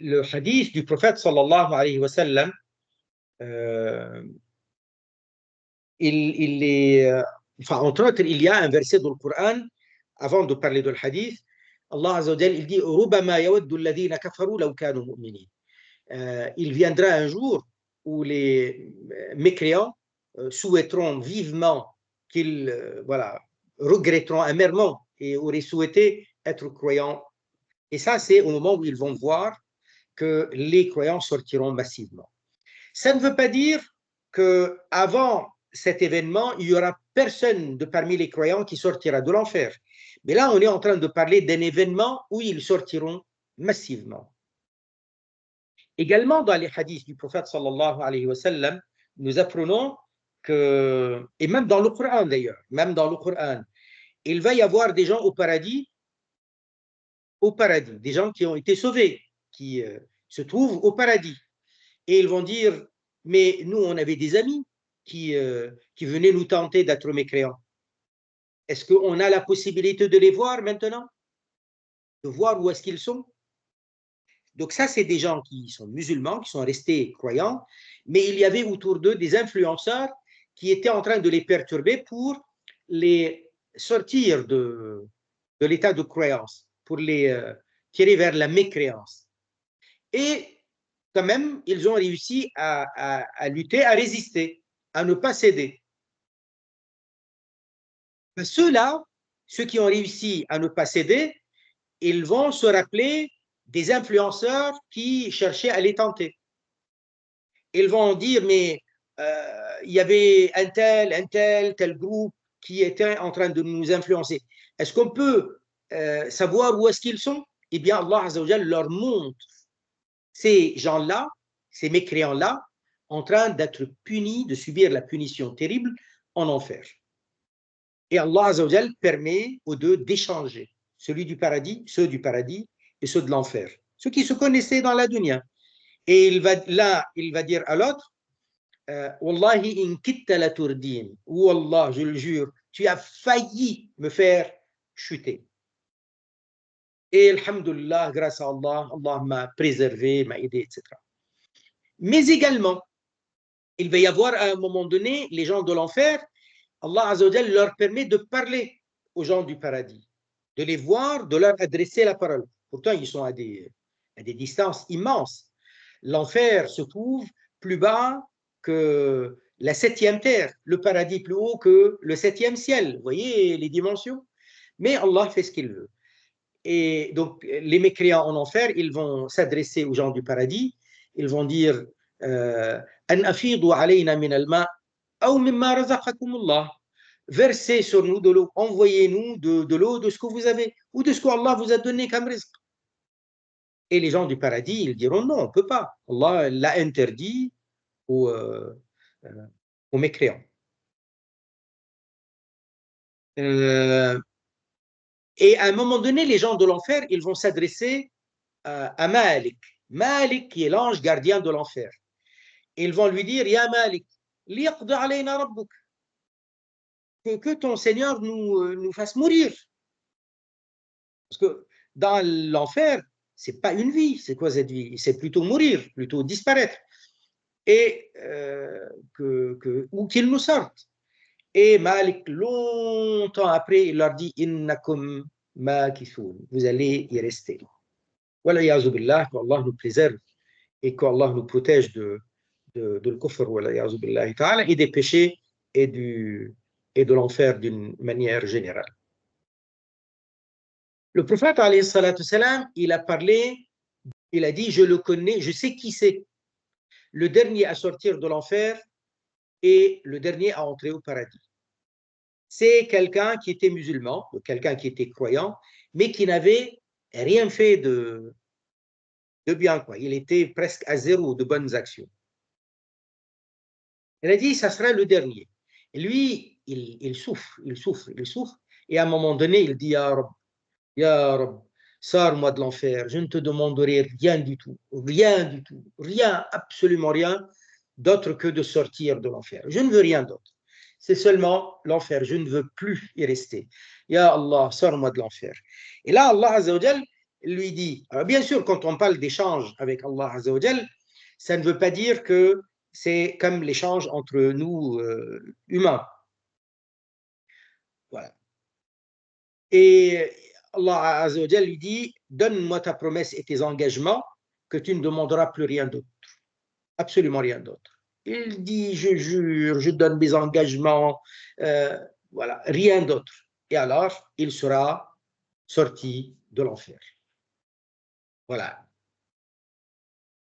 le hadith du prophète sallallahu alayhi wa sallam, enfin, entre autres, il y a un verset dans le Coran, avant de parler de le hadith, Allah Azza wa Jal, il dit رُبَمَا يَوَدُّ الَّذِينَ كَفَرُوا لَوْ كَانُوا مُؤْمِنِينَ. Il viendra un jour où les mécréants souhaiteront vivement qu'ils voilà, regretteront amèrement et auraient souhaité être croyants. Et ça, c'est au moment où ils vont voir que les croyants sortiront massivement. Ça ne veut pas dire qu'avant cet événement, il n'y aura personne de parmi les croyants qui sortira de l'enfer. Mais là, on est en train de parler d'un événement où ils sortiront massivement. Également, dans les hadiths du prophète sallallahu alayhi wa sallam, nous apprenons que, et même dans le Coran d'ailleurs, même dans le Coran, il va y avoir des gens au paradis, des gens qui ont été sauvés, qui se trouvent au paradis. Et ils vont dire, mais nous, on avait des amis qui venaient nous tenter d'être mécréants. Est-ce qu'on a la possibilité de les voir maintenant? De voir où est-ce qu'ils sont? Donc ça, c'est des gens qui sont musulmans, qui sont restés croyants, mais il y avait autour d'eux des influenceurs qui étaient en train de les perturber pour les sortir de l'état de croyance, pour les tirer vers la mécréance. Et quand même, ils ont réussi à lutter, à résister, à ne pas céder. Ceux-là, ceux qui ont réussi à ne pas céder, ils vont se rappeler des influenceurs qui cherchaient à les tenter. Ils vont dire, mais il y avait tel groupe qui était en train de nous influencer. Est-ce qu'on peut savoir où est-ce qu'ils sont? Eh bien, Allah Azza wa Jal leur montre ces gens-là, ces mécréants-là, en train d'être punis, de subir la punition terrible en enfer. Et Allah Azza wa Jal permet aux deux d'échanger, ceux du paradis et ceux de l'enfer, ceux qui se connaissaient dans la dunya. Et il va dire à l'autre, Wallahi in kitta la turdin, ou Allah, je le jure, tu as failli me faire chuter. Et alhamdulillah, grâce à Allah, Allah m'a préservé, m'a aidé, etc. Mais également, il va y avoir à un moment donné, les gens de l'enfer, Allah Azza wa Jal leur permet de parler aux gens du paradis, de les voir, de leur adresser la parole. Pourtant, ils sont à des distances immenses. L'enfer se trouve plus bas que la 7e terre, le paradis plus haut que le 7e ciel. Vous voyez les dimensions? Mais Allah fait ce qu'il veut. Et donc, les mécréants en enfer, ils vont s'adresser aux gens du paradis, ils vont dire An afidu alayna min al-ma' aw mimma razaqakumullah. Versez sur nous de l'eau, envoyez-nous de l'eau de ce que vous avez, ou de ce que Allah vous a donné comme rizq. Et les gens du paradis, ils diront non, on ne peut pas. Allah l'a interdit aux mécréants. Et à un moment donné, les gens de l'enfer, ils vont s'adresser à Malik. Malik, qui est l'ange gardien de l'enfer. Ils vont lui dire, Ya Malik, liqdi alayna rabbuk. Que ton Seigneur nous fasse mourir. Parce que dans l'enfer, ce n'est pas une vie. C'est quoi cette vie? C'est plutôt mourir, plutôt disparaître. Et ou qu'il nous sorte. Et Malik, longtemps après, il leur dit Innakum makithun. Vous allez y rester. Wallah ya'azu billah, qu'Allah nous préserve et qu'Allah nous protège de le kufr, wallah ya'azu billahi ta'ala, et des péchés et de l'enfer d'une manière générale. Le prophète, alayhi salatu salam, il a parlé, il a dit je le connais, je sais qui c'est. Le dernier à sortir de l'enfer et le dernier à entrer au paradis. C'est quelqu'un qui était musulman, quelqu'un qui était croyant, mais qui n'avait rien fait de bien, quoi. Il était presque à zéro de bonnes actions. Il a dit, ça sera le dernier. Et lui, il souffre. Et à un moment donné, il dit, Ya Rab, sors-moi de l'enfer, je ne te demanderai rien du tout, absolument rien d'autre que de sortir de l'enfer. Je ne veux rien d'autre. C'est seulement l'enfer, je ne veux plus y rester. Ya Allah, sors-moi de l'enfer. Et là, Allah Azza wa Jal il lui dit, alors bien sûr, quand on parle d'échange avec Allah Azza wa Jal, ça ne veut pas dire que c'est comme l'échange entre nous humains. Voilà. Et Allah Azza wa Jal lui dit, donne-moi ta promesse et tes engagements, que tu ne demanderas plus rien d'autre. Absolument rien d'autre. Il dit, je jure, je donne mes engagements, voilà, rien d'autre. Et alors, il sera sorti de l'enfer. Voilà.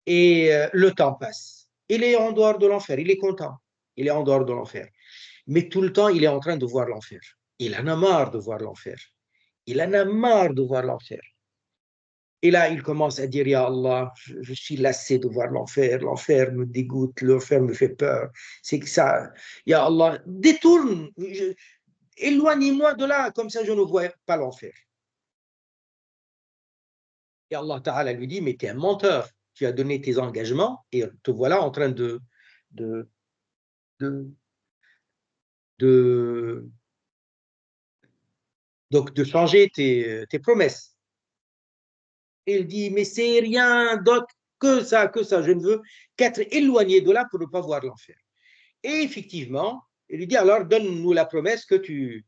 Et le temps passe. Il est en dehors de l'enfer, il est content. Il est en dehors de l'enfer. Mais tout le temps, il est en train de voir l'enfer. Il en a marre de voir l'enfer. Il en a marre de voir l'enfer. Et là, il commence à dire, Ya Allah, je suis lassé de voir l'enfer. L'enfer me dégoûte, l'enfer me fait peur. C'est que ça, Ya Allah, détourne, éloignez-moi de là, comme ça je ne vois pas l'enfer. Et Allah Ta'ala lui dit, mais tu es un menteur. Tu as donné tes engagements et te voilà en train de, de, de, donc de changer tes promesses. Et il dit, mais c'est rien d'autre que ça, je ne veux qu'être éloigné de là pour ne pas voir l'enfer. Et effectivement, il lui dit, alors donne-nous la promesse que tu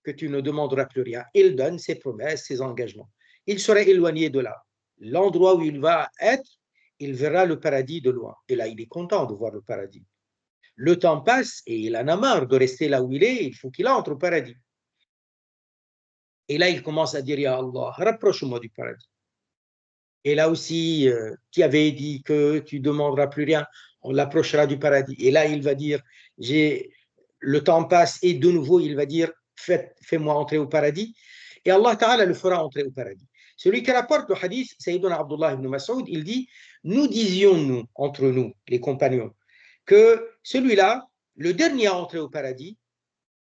ne demanderas plus rien. Il donne ses promesses, ses engagements. Il sera éloigné de là. L'endroit où il va être, il verra le paradis de loin. Et là, il est content de voir le paradis. Le temps passe et il en a marre de rester là où il est, il faut qu'il entre au paradis. Et là, il commence à dire, Ya Allah, rapproche-moi du paradis. Et là aussi, qui avait dit que tu ne demanderas plus rien, on l'approchera du paradis. Et là, il va dire, le temps passe et de nouveau, il va dire, fais-moi entrer au paradis. Et Allah Ta'ala le fera entrer au paradis. Celui qui rapporte le hadith, Sayyiduna Abdullah ibn Mas'ud, il dit, nous disions, nous, entre nous, les compagnons, que celui-là, le dernier à entrer au paradis,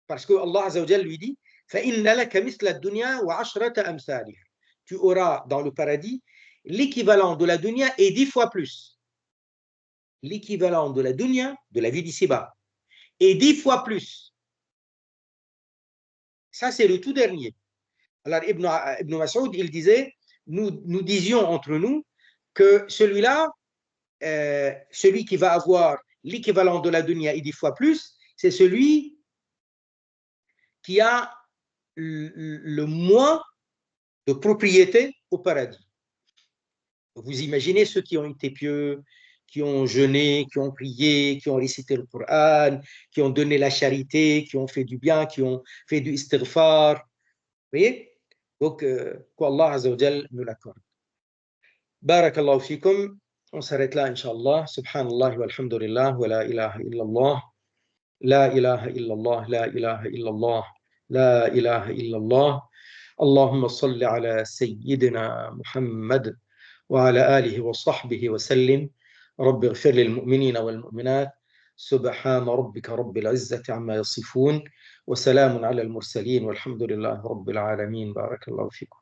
parce que Allah Azza wa Jalla lui dit, فَإِنَّ لَكَ مِثْلَ الدُّنْيَا وَعَشْرَةَ أَمْثَالِهَا. Tu auras dans le paradis l'équivalent de la dunya et 10 fois plus. L'équivalent de la dunya, de la vie d'ici-bas, et 10 fois plus. Ça, c'est le tout dernier. Alors, Ibn Mas'ud, il disait, nous disions entre nous que celui-là, celui qui va avoir l'équivalent de la dunya et 10 fois plus, c'est celui qui a le moins de propriété au paradis. Vous imaginez ceux qui ont été pieux, qui ont jeûné, qui ont prié, qui ont récité le Coran, qui ont donné la charité, qui ont fait du bien, qui ont fait du istighfar. Vous voyez? Donc, qu'Allah Azza wa Jal nous l'accorde. Barakallahu fikum. On s'arrête là, Inch'Allah. Subhanallah walhamdulillah wa la ilaha illallah. La ilaha illallah, la ilaha illallah, la ilaha illallah. Allahumma salli ala Sayyidina Muhammad وعلى آله وصحبه وسلم رب اغفر للمؤمنين والمؤمنات سبحان ربك رب العزة عما يصفون وسلام على المرسلين والحمد لله رب العالمين بارك الله فيكم